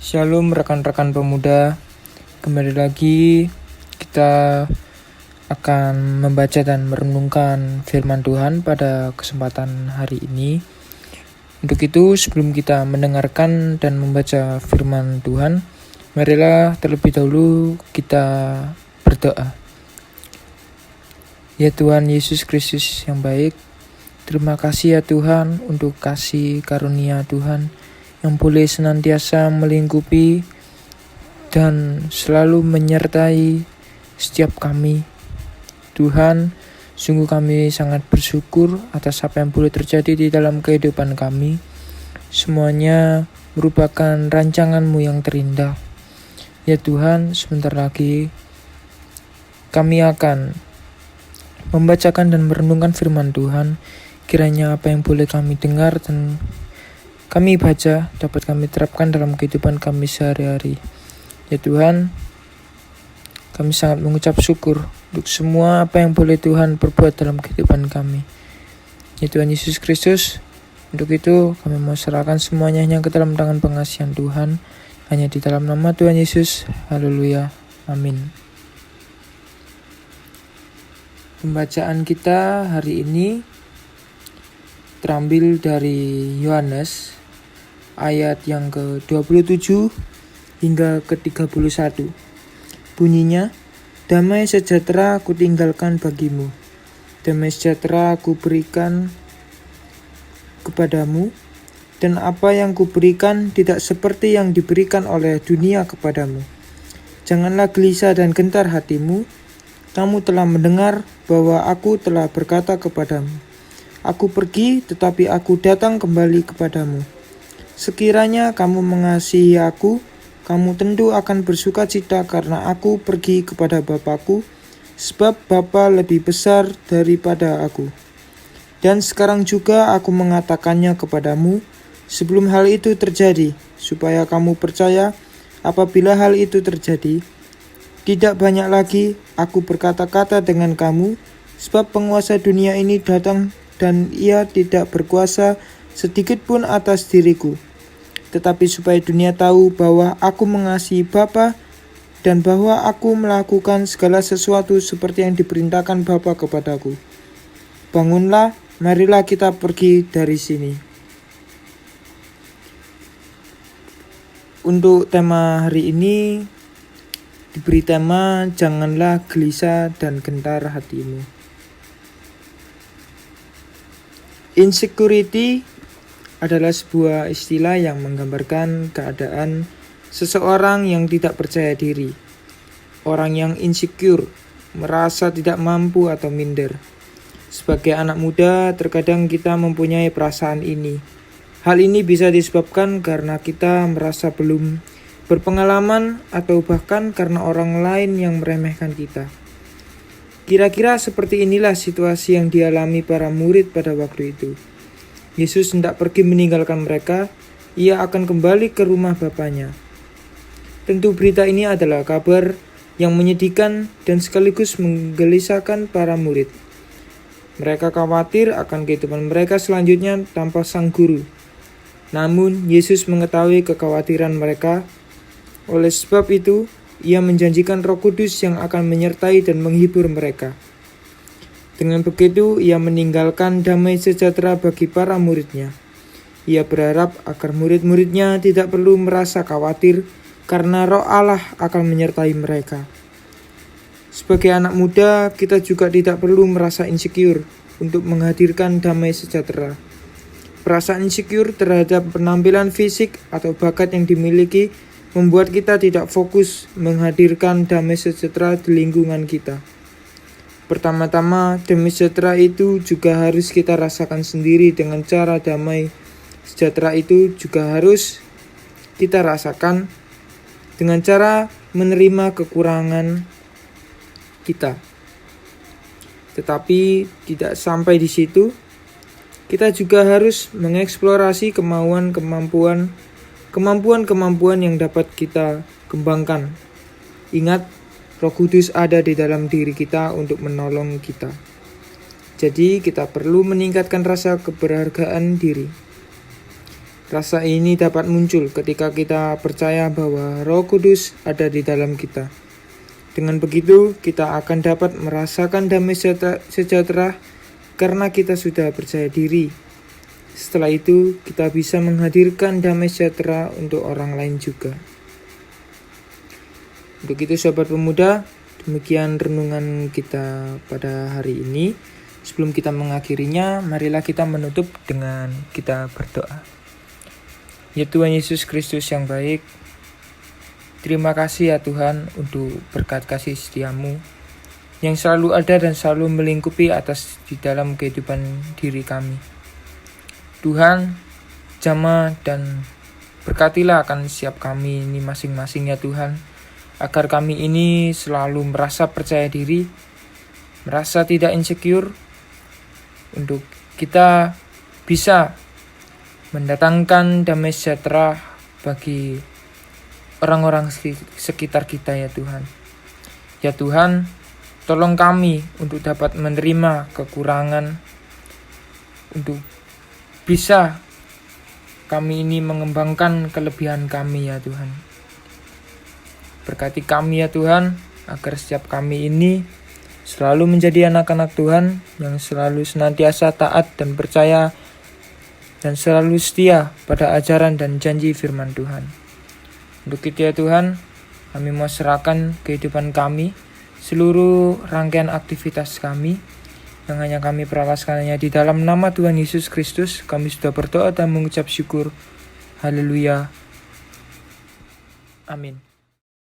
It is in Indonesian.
Shalom rekan-rekan pemuda, kembali lagi kita akan membaca dan merenungkan firman Tuhan pada kesempatan hari ini. Untuk itu sebelum kita mendengarkan dan membaca firman Tuhan, marilah terlebih dahulu kita berdoa. Ya Tuhan Yesus Kristus yang baik, terima kasih ya Tuhan untuk kasih karunia Tuhan yang boleh senantiasa melingkupi dan selalu menyertai setiap kami. Tuhan, sungguh kami sangat bersyukur atas apa yang boleh terjadi di dalam kehidupan kami. Semuanya merupakan rancangan-Mu yang terindah. Ya Tuhan, sebentar lagi kami akan membacakan dan merenungkan firman Tuhan. Kiranya apa yang boleh kami dengar dan kami baca dapat kami terapkan dalam kehidupan kami sehari-hari. Ya Tuhan, kami sangat mengucap syukur untuk semua apa yang boleh Tuhan perbuat dalam kehidupan kami. Ya Tuhan Yesus Kristus, untuk itu kami mau serahkan semuanya hanya ke dalam tangan pengasihan Tuhan. Hanya di dalam nama Tuhan Yesus. Haleluya. Amin. Pembacaan kita hari ini terambil dari Yohanes ayat yang ke-27 hingga ke-31. Bunyinya, damai sejahtera aku tinggalkan bagimu. Damai sejahtera aku berikan kepadamu, dan apa yang kuberikan tidak seperti yang diberikan oleh dunia kepadamu. Janganlah gelisah dan gentar hatimu. Kamu telah mendengar bahwa aku telah berkata kepadamu, aku pergi tetapi aku datang kembali kepadamu. Sekiranya kamu mengasihi aku, kamu tentu akan bersukacita karena aku pergi kepada Bapa-Ku, sebab Bapa lebih besar daripada aku. Dan sekarang juga aku mengatakannya kepadamu, sebelum hal itu terjadi, supaya kamu percaya apabila hal itu terjadi. Tidak banyak lagi aku berkata-kata dengan kamu, sebab penguasa dunia ini datang dan ia tidak berkuasa sedikit pun atas diriku. Tetapi supaya dunia tahu bahwa aku mengasihi Bapa dan bahwa aku melakukan segala sesuatu seperti yang diperintahkan Bapa kepadaku. Bangunlah, marilah kita pergi dari sini. Untuk tema hari ini diberi tema janganlah gelisah dan gentar hatimu. Insecurity adalah sebuah istilah yang menggambarkan keadaan seseorang yang tidak percaya diri. Orang yang insecure, merasa tidak mampu atau minder. Sebagai anak muda, terkadang kita mempunyai perasaan ini. Hal ini bisa disebabkan karena kita merasa belum berpengalaman atau bahkan karena orang lain yang meremehkan kita. Kira-kira seperti inilah situasi yang dialami para murid pada waktu itu. Yesus hendak pergi meninggalkan mereka, ia akan kembali ke rumah Bapanya. Tentu berita ini adalah kabar yang menyedihkan dan sekaligus menggelisahkan para murid. Mereka khawatir akan kehidupan mereka selanjutnya tanpa sang guru. Namun Yesus mengetahui kekhawatiran mereka. Oleh sebab itu, ia menjanjikan Roh Kudus yang akan menyertai dan menghibur mereka. Dengan begitu, ia meninggalkan damai sejahtera bagi para muridnya. Ia berharap agar murid-muridnya tidak perlu merasa khawatir karena Roh Allah akan menyertai mereka. Sebagai anak muda, kita juga tidak perlu merasa insecure untuk menghadirkan damai sejahtera. Perasaan insecure terhadap penampilan fisik atau bakat yang dimiliki membuat kita tidak fokus menghadirkan damai sejahtera di lingkungan kita. Pertama-tama, damai sejahtera itu juga harus kita rasakan sendiri dengan cara damai sejahtera itu juga harus kita rasakan dengan cara menerima kekurangan kita. Tetapi tidak sampai di situ, kita juga harus mengeksplorasi kemampuan yang dapat kita kembangkan. Ingat, Roh Kudus ada di dalam diri kita untuk menolong kita. Jadi kita perlu meningkatkan rasa keberhargaan diri. Rasa ini dapat muncul ketika kita percaya bahwa Roh Kudus ada di dalam kita. Dengan begitu, kita akan dapat merasakan damai sejahtera karena kita sudah percaya diri. Setelah itu, kita bisa menghadirkan damai sejahtera untuk orang lain juga. Untuk itu, Sobat Pemuda, demikian renungan kita pada hari ini. Sebelum kita mengakhirinya, marilah kita menutup dengan kita berdoa. Ya Tuhan Yesus Kristus yang baik, terima kasih ya Tuhan untuk berkat kasih setiamu yang selalu ada dan selalu melingkupi atas di dalam kehidupan diri kami. Tuhan, jamah dan berkatilah akan setiap kami ini masing-masing ya Tuhan, agar kami ini selalu merasa percaya diri, merasa tidak insecure, untuk kita bisa mendatangkan damai sejahtera bagi orang-orang sekitar kita ya Tuhan. Ya Tuhan, tolong kami untuk dapat menerima kekurangan, untuk bisa kami ini mengembangkan kelebihan kami ya Tuhan. Berkati kami ya Tuhan, agar setiap kami ini selalu menjadi anak-anak Tuhan yang selalu senantiasa taat dan percaya dan selalu setia pada ajaran dan janji firman Tuhan. Untuk itu ya Tuhan, kami mau serahkan kehidupan kami, seluruh rangkaian aktivitas kami, yang hanya kami perawaskan hanya di dalam nama Tuhan Yesus Kristus. Kami sudah berdoa dan mengucap syukur. Haleluya. Amin.